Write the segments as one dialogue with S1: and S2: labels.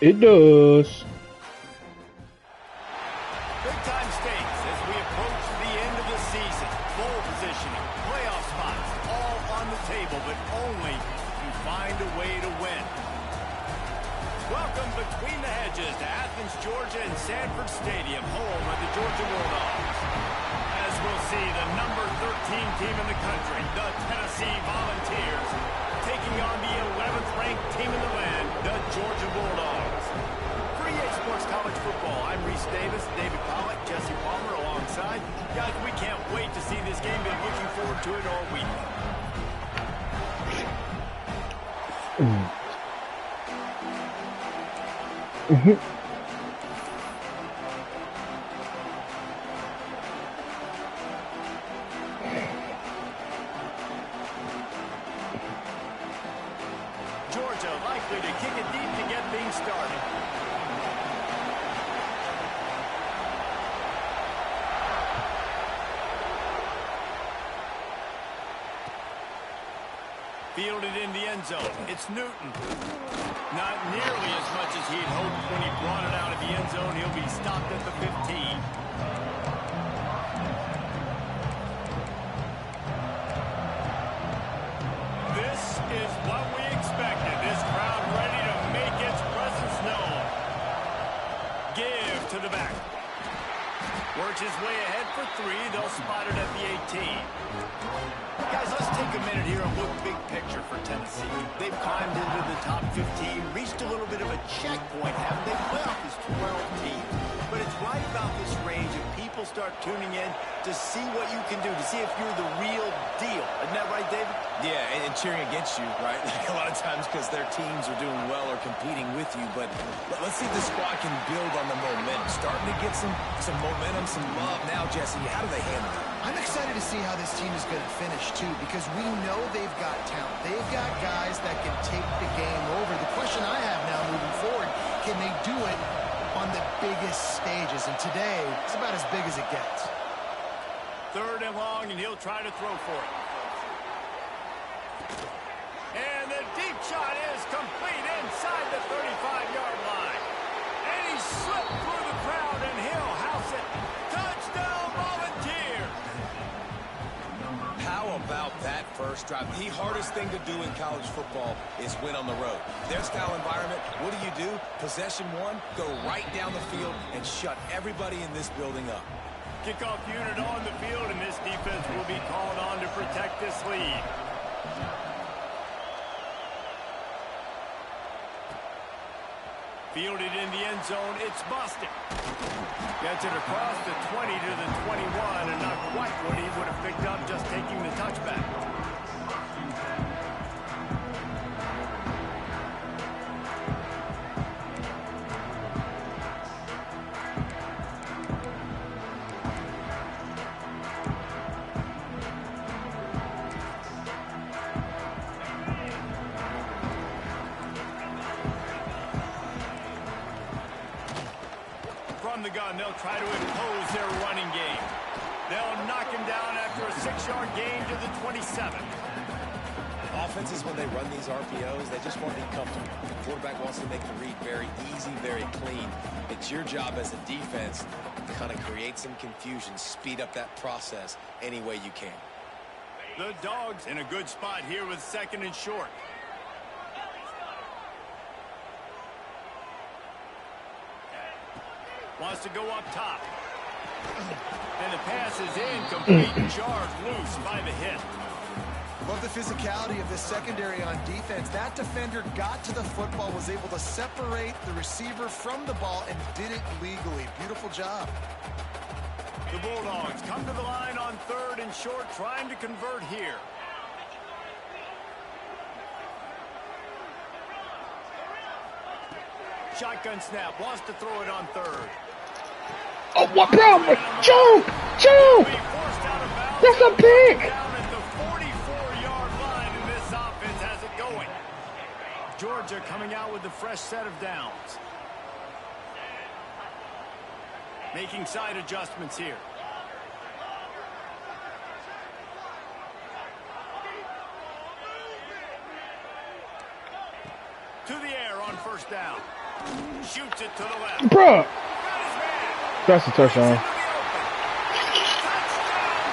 S1: It does.
S2: Big time stakes as we approach the end of the season. Bowl positioning, playoff spots, all on the table, but only if you find a way to win. Welcome between the hedges to Athens, Georgia and Sanford Stadium, home of the Georgia Bulldogs. As we'll see, the number 13 team in the country, the Tennessee Volunteers, taking on the 11th ranked team in the land, the Georgia Bulldogs. For EA Sports College Football, I'm Reese Davis, David Pollack, Jesse Palmer alongside. Guys, we can't wait to see this game. Been looking forward to it all week. Georgia likely to kick it deep to get things started. Fielded in the end zone. It's Newton. Not nearly as much as he'd hoped when he brought it out of the end zone. He'll be stopped at the 15. This is what we expected. This crowd ready to make its presence known. Give to the back. Works his way ahead for 3. They'll spot it at the 18. Guys, let's take a minute here and look big picture for Tennessee. They've climbed into the top 15, reached a little bit of a checkpoint, haven't they? Playoff is 12 teams. But it's right about this range if people start tuning in to see what you can do, to see if you're the real deal. Isn't that right, David?
S3: Yeah, and cheering against you, right? Like a lot of times because their teams are doing well or competing with you. But let's see if the squad can build on the momentum. Starting to get some momentum, some love. Now, Jesse, how do they handle it?
S4: I'm excited to see how this team is going to finish, too, because we know they've got talent. They've got guys that can take the game over. The question I have now moving forward, can they do it on the biggest stages? And today, it's about as big as it gets.
S2: 3rd and long, and he'll try to throw for it. And the deep shot is complete inside the 35-yard line. And he slipped through the crowd, and he'll house it. Touchdown, Volunteers!
S3: How about that first drive? The hardest thing to do in college football is win on the road. Their style environment, what do? Possession 1, go right down the field and shut everybody in this building up.
S2: Kickoff unit on the field, and this defense will be called on to protect this lead. Fielded in the end zone, it's Boston. Gets it across the 20 to the 21, and not quite what he would have picked up just taking the touchback. From the gun, they'll try to impose their running game. They'll knock him down after a 6-yard gain to the 27.
S3: Offenses, when they run these RPOs, they just want to be comfortable. The quarterback wants to make the read very easy, very clean. It's your job as a defense to kind of create some confusion, speed up that process any way you can.
S2: The Dogs in a good spot here with 2nd and short. Wants to go up top. And the pass is incomplete. Charged loose by the hit.
S4: Love the physicality of this secondary on defense. That defender got to the football, was able to separate the receiver from the ball, and did it legally. Beautiful job.
S2: The Bulldogs come to the line on 3rd and short, trying to convert here. Shotgun snap, wants to throw it on 3rd.
S1: Oh, what problem? Joe!
S2: Forced out of bounds.
S1: the pick?
S2: Down at the 44-yard line, and this offense has it going. Georgia coming out with a fresh set of downs. Making side adjustments here. To the air on first down. Shoots it to the left.
S1: Bruh.
S2: Got his man.
S1: That's a touchdown.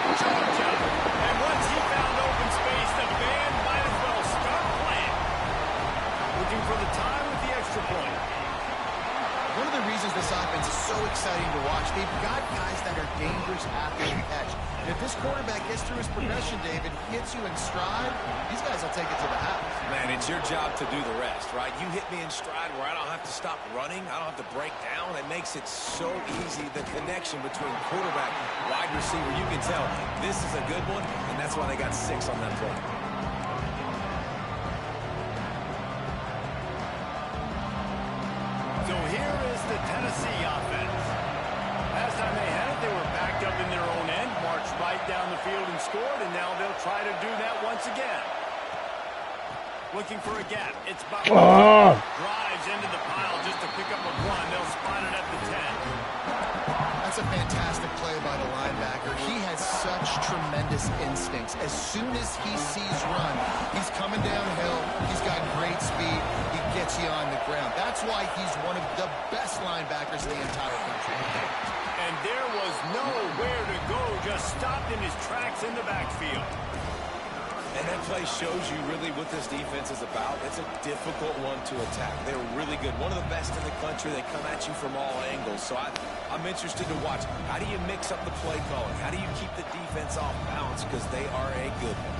S2: Touchdown, Georgia. And once he found open space, the band might as well start playing. Looking for the time with the extra point.
S4: One of the reasons this offense is so exciting to watch, they've got guys that are dangerous after the catch. And if this quarterback gets through his progression, David, hits you in stride, these guys will take it to the house.
S3: Man, it's your job to do the rest, right? You hit me in stride where I don't have to stop running. I don't have to break down. It makes it so easy, the connection between quarterback, wide receiver. You can tell this is a good one, and that's why they got 6 on that play.
S2: So here is the Tennessee offense. Last time they had it, they were backed up in their own end, marched right down the field and scored, and now they'll try to do that once again. Looking for a gap. It's Butler. Drives into the pile just to pick up a run. They'll spot it at the 10.
S4: That's a fantastic play by the linebacker. He has such tremendous instincts. As soon as he sees run, he's coming downhill. He's got great speed. He gets you on the ground. That's why he's one of the best linebackers in the entire country.
S2: And there was nowhere to go. Just stopped in his tracks in the backfield.
S3: And that play shows you really what this defense is about. It's a difficult one to attack. They're really good. One of the best in the country. They come at you from all angles. So I'm interested to watch. How do you mix up the play calling? How do you keep the defense off balance? Because they are a good one.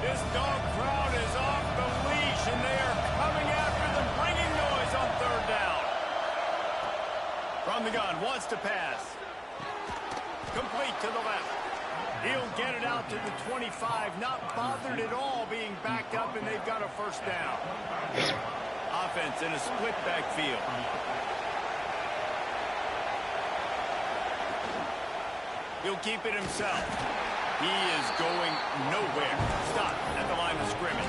S2: This dog crowd is off the leash, and they are coming after them, bringing noise on third down. From the gun, wants to pass. Complete to the left. He'll get it out to the 25. Not bothered at all being backed up, and they've got a first down. Offense in a split backfield. He'll keep it himself. He is going nowhere. Stop at the line of scrimmage.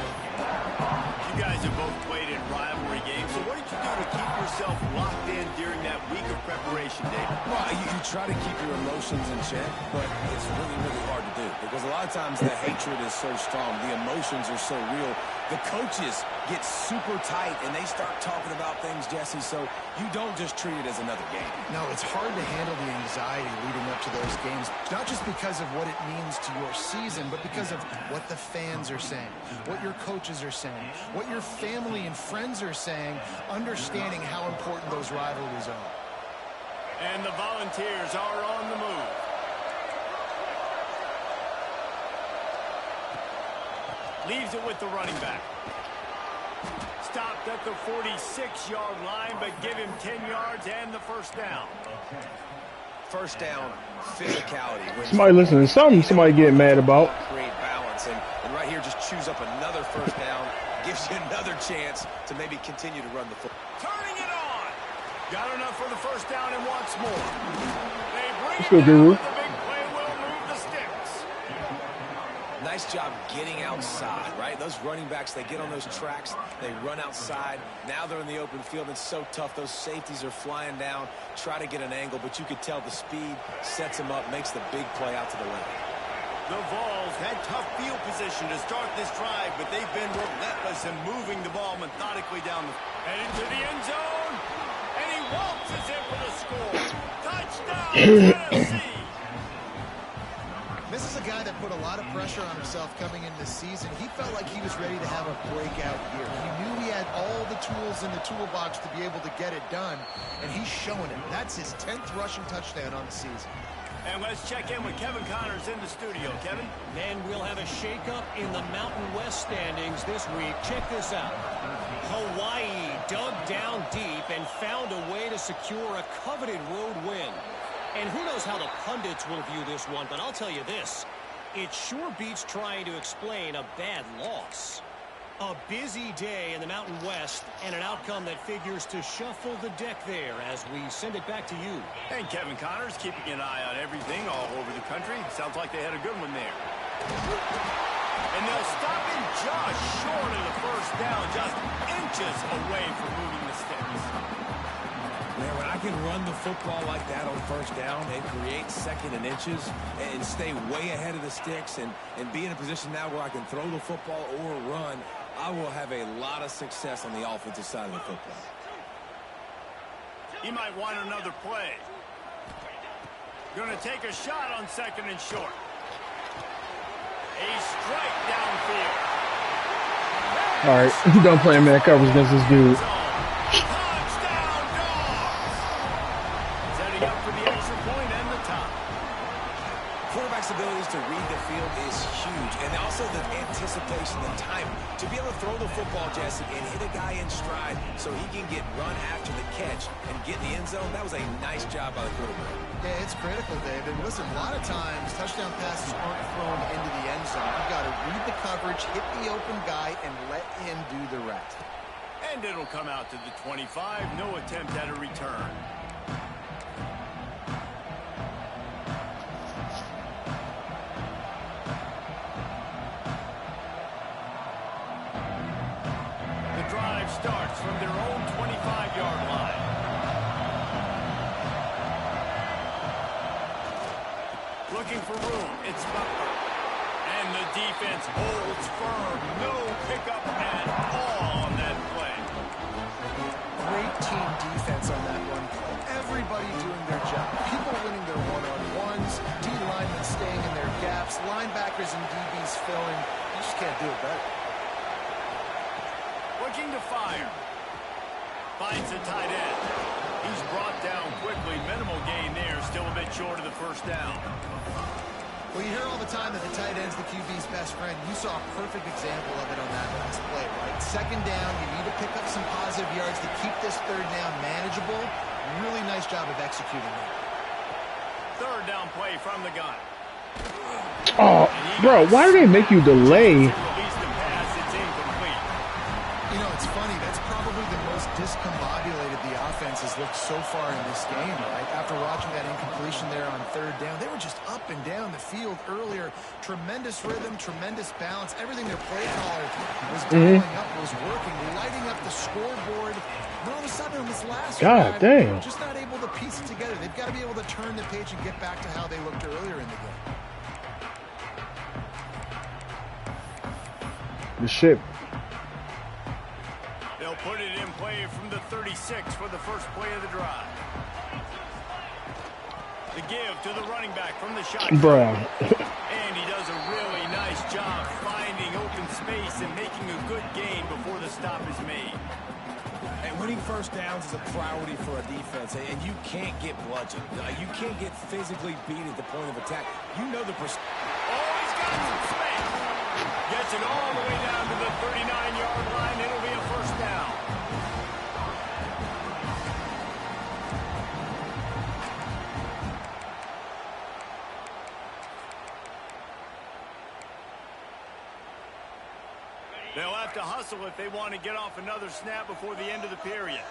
S2: You guys have both played in rivalry games, so what did you do to keep yourself locked in during that week of preparation, David?
S3: Well, you try to keep your emotions in check, but it's really, really hard to do because a lot of times the hatred is so strong. The emotions are so real. The coaches get super tight, and they start talking about things, Jesse, so you don't just treat it as another game.
S4: No, it's hard to handle the anxiety leading up to those games, not just because of what it means to your season, but because of what the fans are saying, what your coaches are saying, what your family and friends are saying, understanding how important those rivalries are.
S2: And the Volunteers are on the move. Leaves it with the running back. Stopped at the 46-yard line, but give him 10 yards and the first down.
S3: First down, physicality.
S1: Somebody listening to something somebody getting mad about.
S3: Create balance, and right here just chews up another first down, gives you another chance to maybe continue to run the football.
S2: Turning it on. Got enough for the first down and wants more. They bring
S1: Let's
S2: it
S1: go,
S2: down,
S1: Guru.
S2: but the big play will move the sticks.
S3: Nice job getting outside, right? Those running backs, they get on those tracks, they run outside. Now they're in the open field. It's so tough. Those safeties are flying down, try to get an angle, but you could tell the speed sets them up, makes the big play out to the left.
S2: The Vols had tough field position to start this drive, but they've been relentless in moving the ball methodically down and into the end zone. And he waltzes in for the score. Touchdown, Tennessee.
S4: This is a guy that put a lot of pressure on himself coming into the season. He felt like he was ready to have a breakout year. He knew he had all the tools in the toolbox to be able to get it done, and he's showing it. That's his 10th rushing touchdown on the season.
S2: And let's check in with Kevin Connors in the studio. Kevin?
S5: And we'll have a shakeup in the Mountain West standings this week. Check this out. Hawaii dug down deep and found a way to secure a coveted road win. And who knows how the pundits will view this one, but I'll tell you this. It sure beats trying to explain a bad loss. A busy day in the Mountain West, and an outcome that figures to shuffle the deck there as we send it back to you.
S2: And Kevin Connors keeping an eye on everything all over the country. Sounds like they had a good one there. And they'll stop him just short of the first down, just inches away from moving the sticks.
S3: Man, when I can run the football like that on first down and create second and inches and stay way ahead of the sticks and be in a position now where I can throw the football or run, I will have a lot of success on the offensive side of the football.
S2: He might want another play. Going to take a shot on second and short. A strike downfield.
S1: All right, don't play man coverage against this dude.
S2: Touchdown Dogs! Setting up for the extra point and the top.
S3: Quarterback's abilities to read the field is huge, and also the anticipation, the time to be able to throw the football, Jesse, and hit a guy in stride so he can get run after the catch and get in the end zone. That was a nice job by the quarterback.
S4: Yeah, it's critical, David. Listen, a lot of times touchdown passes aren't thrown into the end zone. You've got to read the coverage, hit the open guy, and let him do the rest.
S2: And it'll come out to the 25. No attempt at a return. The drive starts from their own 25-yard line. Looking for room. It's Butler. And the defense holds firm. No pickup at all on that play.
S4: Great team defense on that one play. Everybody doing their job. People winning their one-on-ones, D linemen staying in their gaps, linebackers and DBs filling. You just can't do it better.
S2: Looking to fire. Finds the tight end. He's brought down quickly. Minimal gain there. Still a bit short of the first down.
S4: Well, you hear all the time that the tight end's the QB's best friend. You saw a perfect example of it on that last play, right? Second down, you need to pick up some positive yards to keep this third down manageable. Really nice job of executing that.
S2: Third down play from the gun.
S1: Oh, bro, why do they make you delay?
S2: Release the pass. It's incomplete.
S4: You know, it's funny. That's probably the most discombobulated the offense has looked so far in this game, right? After watching that incompletion there on third down, they were just up and down the field earlier. Tremendous rhythm, tremendous balance. Everything their play caller was dialing up was working, lighting up the scoreboard. And all of a sudden, on this last drive,
S1: damn.
S4: just not able to piece it together. They've got to be able to turn the page and get back to how they looked earlier in the game.
S1: The ship.
S2: They'll put it in play from the 36 for the first play of the drive. The give to the running back from the shotgun.
S1: Bruh.
S2: And he does a really nice job finding open space and making a good gain before the stop is made.
S3: And winning first downs is a priority for a defense, and you can't get bludgeoned. You can't get physically beat at the point of attack. You know the
S2: Oh, he's got some space. Gets it all the way down to the 39-yard line. It'll be a first down. They'll have to hustle if they want to get off another snap before the end of the period.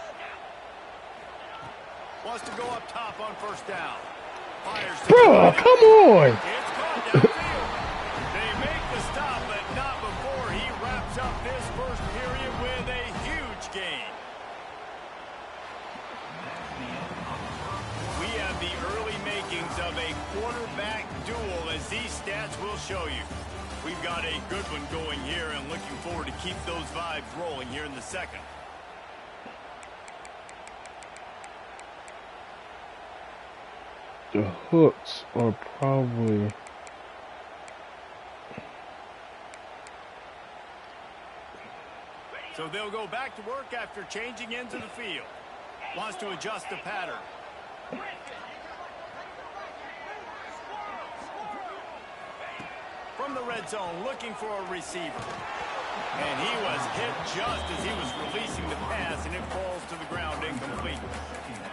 S2: Wants to go up top on first down. Fires to
S1: Bro, come on.
S2: It's caught downfield. They make the stop, but not before he wraps up this first period with a huge gain. We have the early makings of a quarterback duel, as these stats will show you. We've got a good one going here and looking forward to keep those vibes rolling here in the second.
S1: The hooks are probably...
S2: So they'll go back to work after changing into the field. Wants to adjust the pattern. From the red zone, looking for a receiver. And he was hit just as he was releasing the pass, and it falls to the ground incomplete.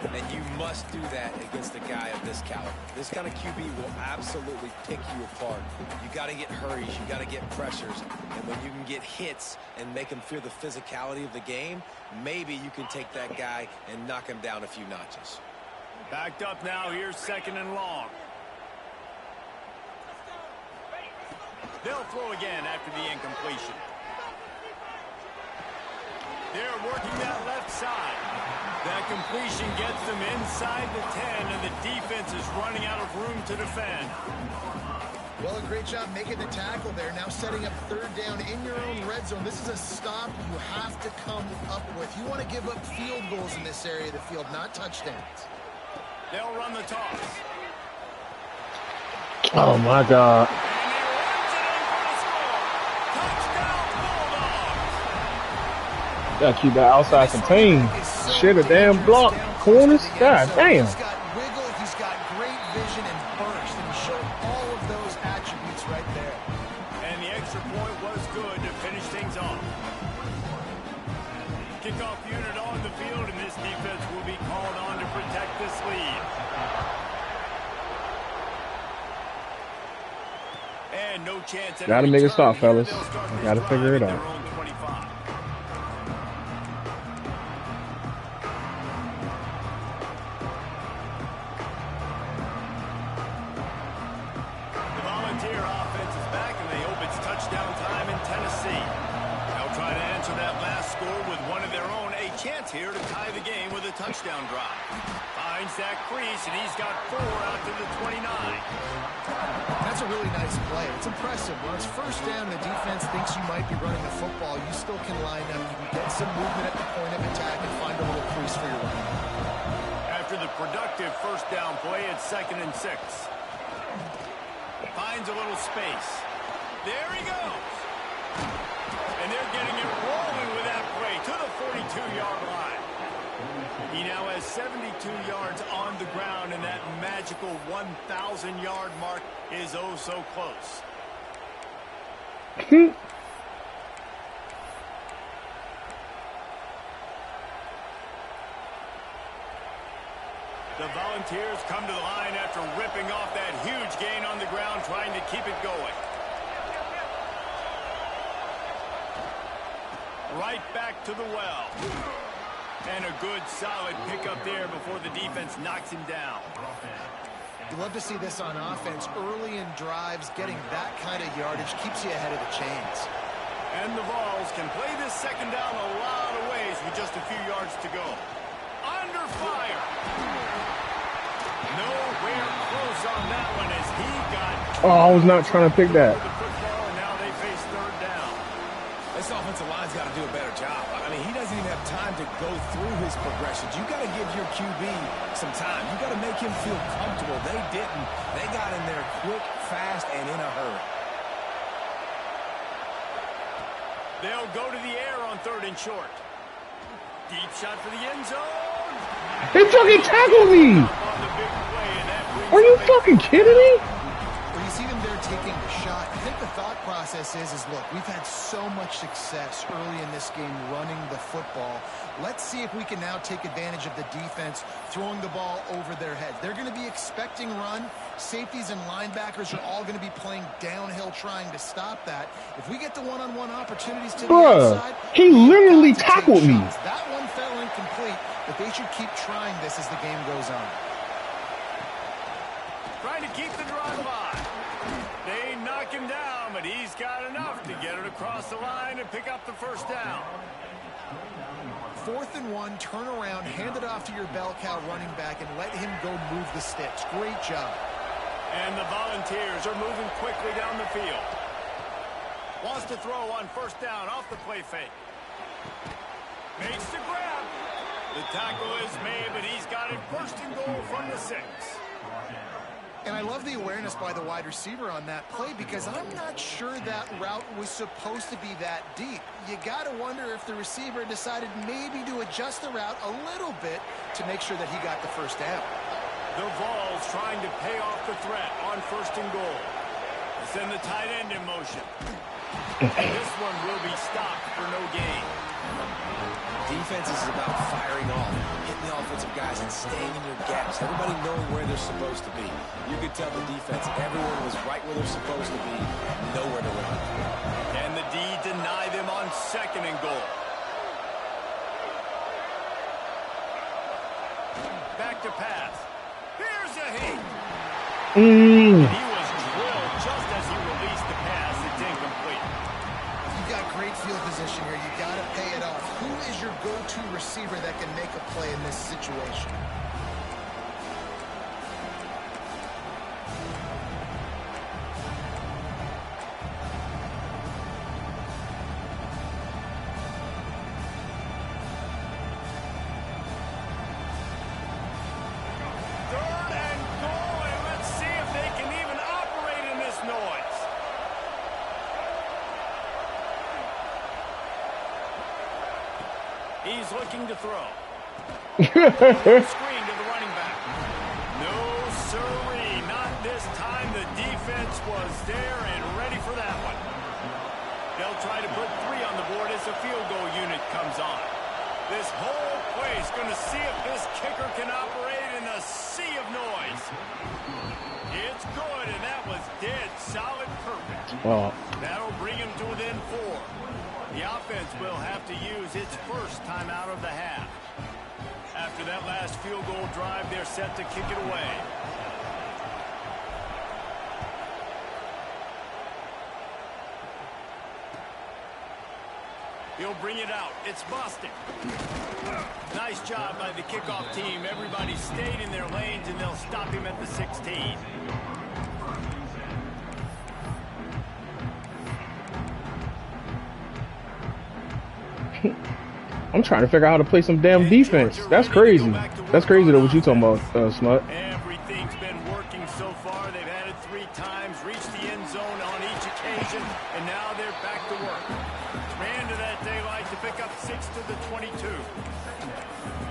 S3: And you must do that against a guy of this caliber. This kind of QB will absolutely pick you apart. You got to get hurries. You got to get pressures. And when you can get hits and make him feel the physicality of the game, maybe you can take that guy and knock him down a few notches.
S2: Backed up now. Here's 2nd and long. They'll throw again after the incompletion. They're working that left side. That completion gets them inside the 10, and the defense is running out of room to defend.
S4: Well, a great job making the tackle there. Now setting up 3rd down in your own red zone. This is a stop you have to come up with. You want to give up field goals in this area of the field, not touchdowns.
S2: They'll run the toss.
S1: Oh, my God. Gotta keep that outside contained. Shit, a damn block. Corners. God damn.
S4: He's got wiggle, he's got great vision and burst, and he showed all of those attributes right there.
S2: And the extra point was good to finish things off. Kickoff unit on the field, and this defense will be called on to protect this lead. And no chance.
S1: Gotta make it stop, fellas. Gotta figure it out.
S2: Here to tie the game with a touchdown drive. Finds that crease, and he's got 4 out to the 29.
S4: That's a really nice play. It's impressive. When it's 1st down and the defense thinks you might be running the football, you still can line up. You can get some movement at the point of attack and find a little crease for your run.
S2: After the productive 1st down play, it's 2nd and 6. Finds a little space. There he goes. And they're getting it rolling with that play to the 42-yard line. He now has 72 yards on the ground, and that magical 1,000-yard mark is oh so close. The Volunteers come to the line after ripping off that huge gain on the ground, trying to keep it going. Right back to the well. And a good, solid pickup there before the defense knocks him down.
S4: You love to see this on offense. Early in drives, getting that kind of yardage keeps you ahead of the chains.
S2: And the Vols can play this 2nd down a lot of ways with just a few yards to go. Under fire. Nowhere close on that one as he got...
S1: Oh, I was not trying to pick that.
S2: And now they face 3rd down.
S3: This offensive line's got to do a better job. I mean, he doesn't even have time to go through his progressions. You got to give your QB some time. You got to make him feel comfortable. They didn't. They got in there quick, fast, and in a hurry.
S2: They'll go to the air on 3rd and short. Deep shot for the end zone.
S1: They fucking tackled me. Are you fucking kidding me?
S4: When you see them there taking a shot, I think the thought process is look, we've had so much success early in this game running the football. Let's see if we can now take advantage of the defense throwing the ball over their heads. They're going to be expecting run. Safeties and linebackers are all going to be playing downhill trying to stop that. If we get the one-on-one opportunities to the outside,
S1: he literally tackled me.
S4: That one fell incomplete, but they should keep trying this as the game goes on.
S2: Trying to keep the drive alive. They knock him down, but he's got enough to get it across the line and pick up the 1st down.
S4: 4th and 1, turn around, hand it off to your bell cow running back, and let him go move the sticks. Great job.
S2: And the Volunteers are moving quickly down the field. Wants to throw on 1st down off the play fake. Makes the grab. The tackle is made, but he's got it 1st and goal from the 6.
S4: And I love the awareness by the wide receiver on that play because I'm not sure that route was supposed to be that deep. You got to wonder if the receiver decided maybe to adjust the route a little bit to make sure that he got the 1st down.
S2: The Vols trying to pay off the threat on 1st and goal. They send the tight end in motion. This one will be stopped for no gain.
S3: Defense is about firing off, hitting the offensive guys, and staying in your gaps. Everybody knowing where they're supposed to be. You could tell the defense, everyone was right where they're supposed to be, nowhere to run.
S2: And the D deny them on 2nd and goal. Back to pass. Here's a hit. He was drilled just as he released the pass. It's incomplete.
S4: You got great field position here. You got to pay it off. Who is your go-to receiver that can make a play in this situation?
S2: He's looking to throw. Screen to the running back. No, sirree. Not this time. The defense was there and ready for that one. They'll try to put 3 on the board as the field goal unit comes on. This whole place going to see if this kicker can operate in a sea of noise. It's good, and that was dead solid perfect.
S1: Oh.
S2: That'll bring him to within 4. The offense will have to use its first time out of the half. After that last field goal drive, they're set to kick it away. He'll bring it out. It's Boston. Nice job by the kickoff team. Everybody stayed in their lanes, and they'll stop him at the 16.
S1: I'm trying to figure out how to play some damn defense. That's crazy. That's crazy though, what you talking about, Smut.
S2: Everything's been working so far. They've had it 3 times, reached the end zone on each occasion, and now they're back to work. Ran to that daylight to pick up 6 to the 22.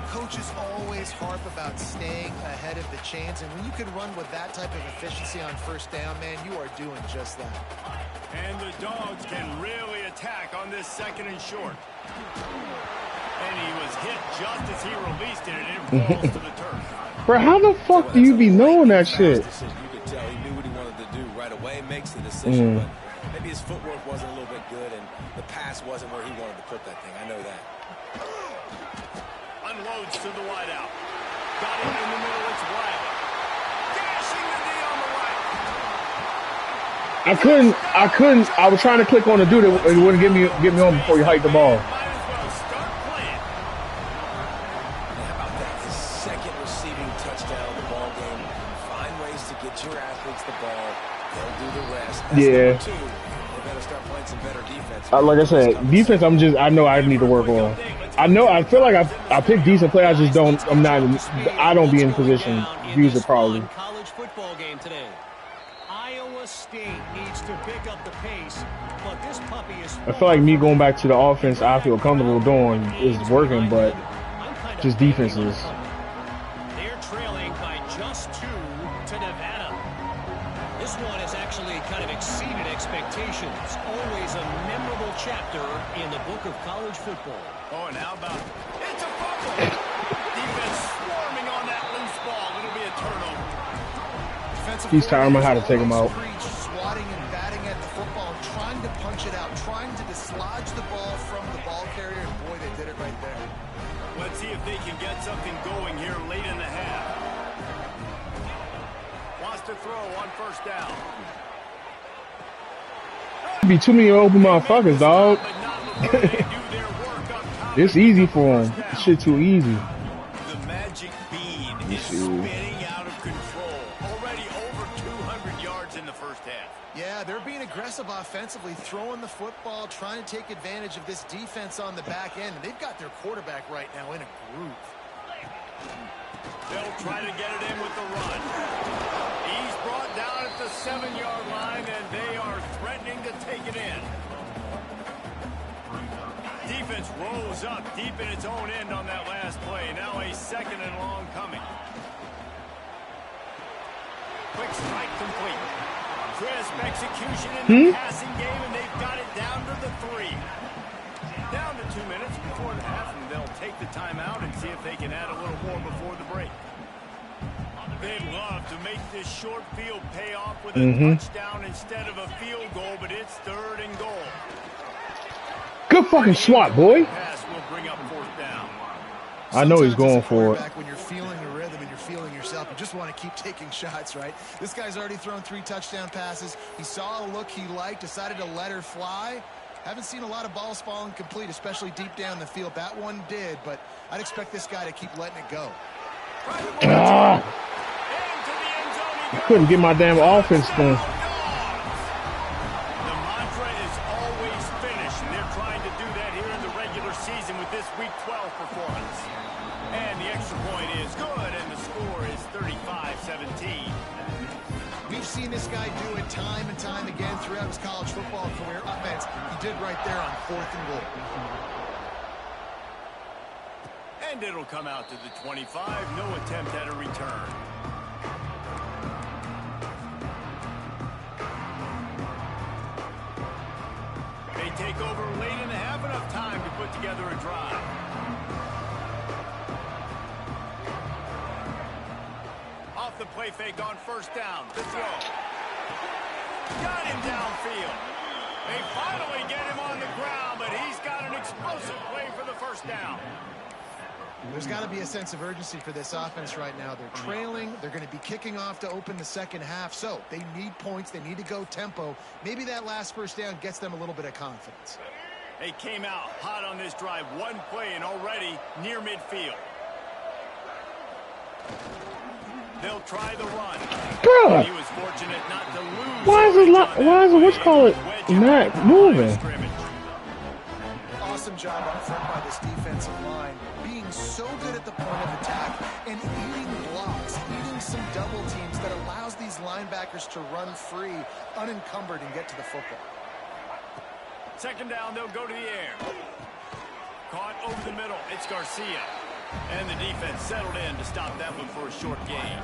S4: Coaches always harp about staying ahead of the chains, and when you can run with that type of efficiency on first down, man, you are doing just that.
S2: And the Dogs can really attack on this 2nd and short. And he was hit just as he released it, and it falls to the turf.
S1: Bro, how the fuck do you be knowing that shit?
S3: You could tell he knew what he wanted to do right away, makes the decision, but maybe his footwork wasn't a little bit good, and the pass wasn't where he wanted to put that thing. I know that.
S2: Unloads to the wideout. Got it in the middle. It's Wiley. Dashing the D on the right.
S1: I couldn't. I was trying to click on the dude that it wouldn't get me on before you hike the ball.
S2: Might as well start playing.
S3: How about that? His 2nd receiving touchdown of the ball game. Find ways to get your athletes the ball. They'll do the rest. That's
S1: Yeah.
S3: number 2. They better start playing some better defense.
S1: Like I said, defense. I know I need to work on. I feel like I pick decent play. I just don't. I don't be in position to use it probably.
S5: College football game today. Iowa State needs to pick up the pace, but this puppy is.
S1: I feel like me going back to the offense I feel comfortable doing is working, but just defenses.
S5: They're trailing by just 2 to Nevada. This one has actually kind of exceeded expectations. Always a memorable chapter in the book of college football.
S2: Oh, and how about it's a fumble. Defense swarming on that loose ball. It'll be a turnover.
S1: He's telling me how to take him out.
S4: Swatting and batting at the football, trying to punch it out, trying to dislodge the ball from the ball carrier, and boy, they did it right there.
S2: Let's see if they can get something going here late in the half. Wants to throw on first down.
S1: Be too many open motherfuckers, dog. It's easy for him. This shit too easy.
S2: The magic bead is spinning out of control. Already over 200 yards in the first half.
S4: Yeah, they're being aggressive offensively, throwing the football, trying to take advantage of this defense on the back end. And they've got their quarterback right now in a groove.
S2: They'll try to get it in with the run. He's brought down at the 7-yard line, and they are threatening to take it in. Defense rolls up deep in its own end on that last play. Now a 2nd and long coming. Quick strike complete. Crisp execution in the passing game, and they've got it down to the 3. Down to 2 minutes before the half, and they'll take the timeout and see if they can add a little more before the break. They'd love to make this short field pay off with a touchdown instead of a field goal, but it's 3rd and goal.
S1: Good fucking swat, boy.
S2: Pass will bring up 4th down.
S1: I know he's going for it.
S4: When you're feeling the rhythm and you're feeling yourself, you just want to keep taking shots, right? This guy's already thrown 3 touchdown passes. He saw a look he liked, decided to let her fly. Haven't seen a lot of balls falling complete, especially deep down the field. That one did, but I'd expect this guy to keep letting it go.
S1: I couldn't get my damn offense done.
S2: The mantra is always finish, and they're trying to do that here in the regular season with this Week 12 performance. And the extra point is good, and the score is 35-17.
S4: We've seen this guy do it time and time again throughout his college football career. Offense, he did right there on 4th and goal.
S2: And it'll come out to the 25. No attempt at a return. They take over late in the half, enough time to put together a drive. Off the play fake on 1st down. The throw. Got him downfield. They finally get him on the ground, but he's got an explosive play for the 1st down.
S4: There's got to be a sense of urgency for this offense right now. They're trailing. They're going to be kicking off to open the 2nd half. So they need points. They need to go tempo. Maybe that last 1st down gets them a little bit of confidence.
S2: They came out hot on this drive. 1 play and already near midfield. They'll try the run.
S1: Bruh.
S2: He was fortunate not to lose.
S1: Why is not moving?
S4: Awesome job up front by this defensive line, being so good at the point of attack and eating blocks, eating some double teams that allows these linebackers to run free, unencumbered, and get to the football.
S2: 2nd down, they'll go to the air. Caught over the middle. It's Garcia. And the defense settled in to stop that one for a short gain.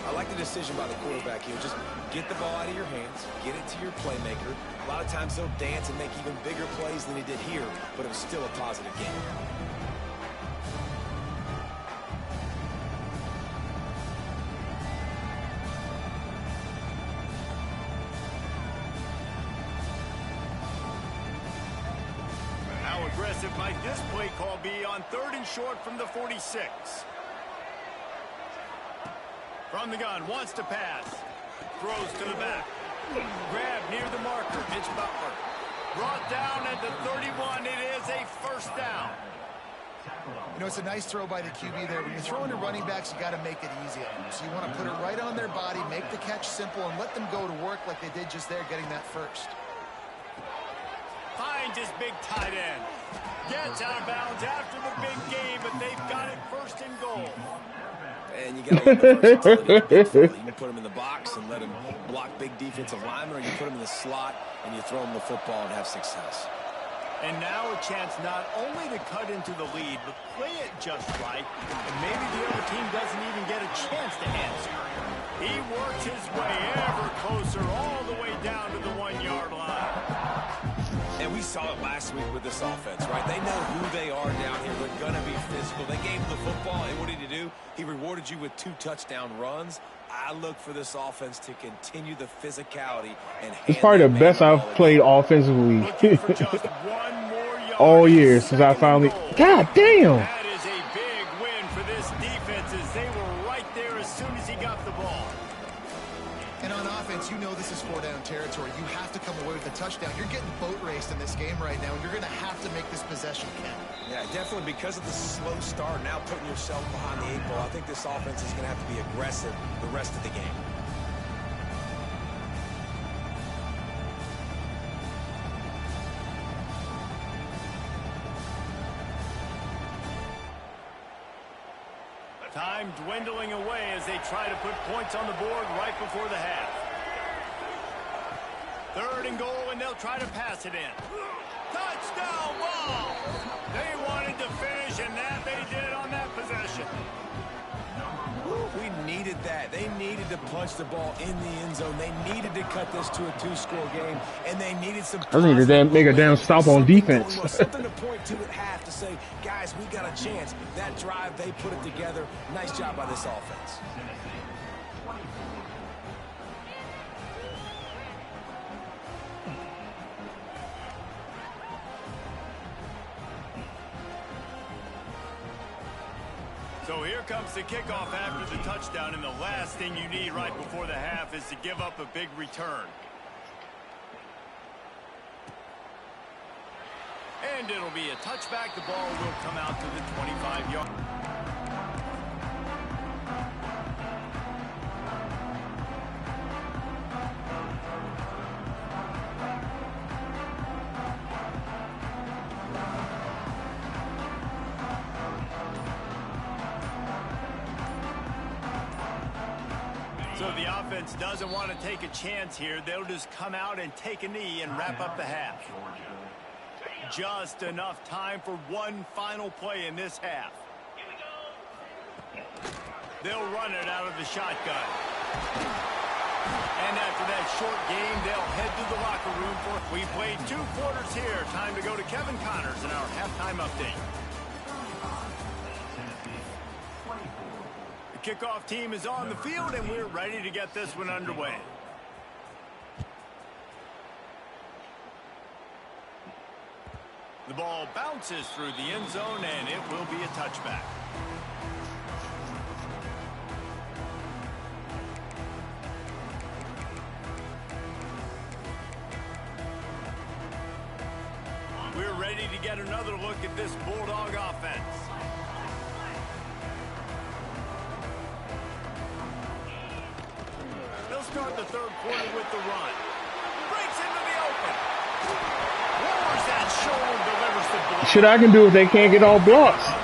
S3: I like the decision by the quarterback here. Just get the ball out of your hands, get it to your playmaker. A lot of times they'll dance and make even bigger plays than he did here, but it was still a positive game.
S2: How aggressive might this play call be on 3rd and short from the 46? From the gun, wants to pass. Throws to the back. Grab near the marker. It's Butler. Brought down at the 31. It is a 1st down.
S4: You know, it's a nice throw by the QB there. When you're throwing to running backs, you got to make it easy on them. So you want to put it right on their body, make the catch simple, and let them go to work like they did just there, getting that 1st.
S2: Finds his big tight end. Gets out of bounds after the big game, but they've got it 1st and goal.
S3: And you got to love the versatility. You can put him in the box and let him block big defensive linemen, or you put him in the slot and you throw him the football and have success.
S2: And now a chance not only to cut into the lead, but play it just right, and maybe the other team doesn't even get a chance to answer. He works his way ever closer all the way down to the 1-yard line.
S3: And we saw it last week with this offense, right? They know who they are down here. They're going to be physical. They gave him the football, and what did he do? He rewarded you with 2 touchdown runs. I look for this offense to continue the physicality. And
S1: it's probably the best I've played offensively all year since I finally. God damn!
S2: That is a big win for this defense as they were right there as soon as he got the ball.
S4: And on offense, you know this is 4-down territory. You have to come away with a touchdown. You're getting boat raced in this game right now, and you're going to have to make this possession count.
S3: Yeah, definitely because of the slow start, now putting yourself behind the 8 ball, I think this offense is going to have to be aggressive the rest of the game.
S2: Time dwindling away as they try to put points on the board right before the half. 3rd and goal, and they'll try to pass it in. Touchdown ball! They wanted to finish, and that they did on that possession.
S3: We needed that. They needed to punch the ball in the end zone. They needed to cut this to a 2-score game, and they needed some.
S1: I need to make a damn stop on defense.
S3: Something to point to at half to say, guys, we got a chance. That drive, they put it together. Nice job by this offense.
S2: So here comes the kickoff after the touchdown, and the last thing you need right before the half is to give up a big return. And it'll be a touchback. The ball will come out to the 25-yard. So the offense doesn't want to take a chance here. They'll just come out and take a knee and wrap up the half. Just enough time for one final play in this half. They'll run it out of the shotgun. And after that short game, they'll head to the locker room for. We played 2 quarters here. Time to go to Kevin Connors in our halftime update. Kickoff team is on the field, and we're ready to get this one underway. The ball bounces through the end zone, and it will be a touchback. We're ready to get another look at this Bulldog offense. They'll start the third quarter with the run. Breaks into the open. Lowers that shoulder, delivers the block.
S1: Shit I can do if they can't get all blocks.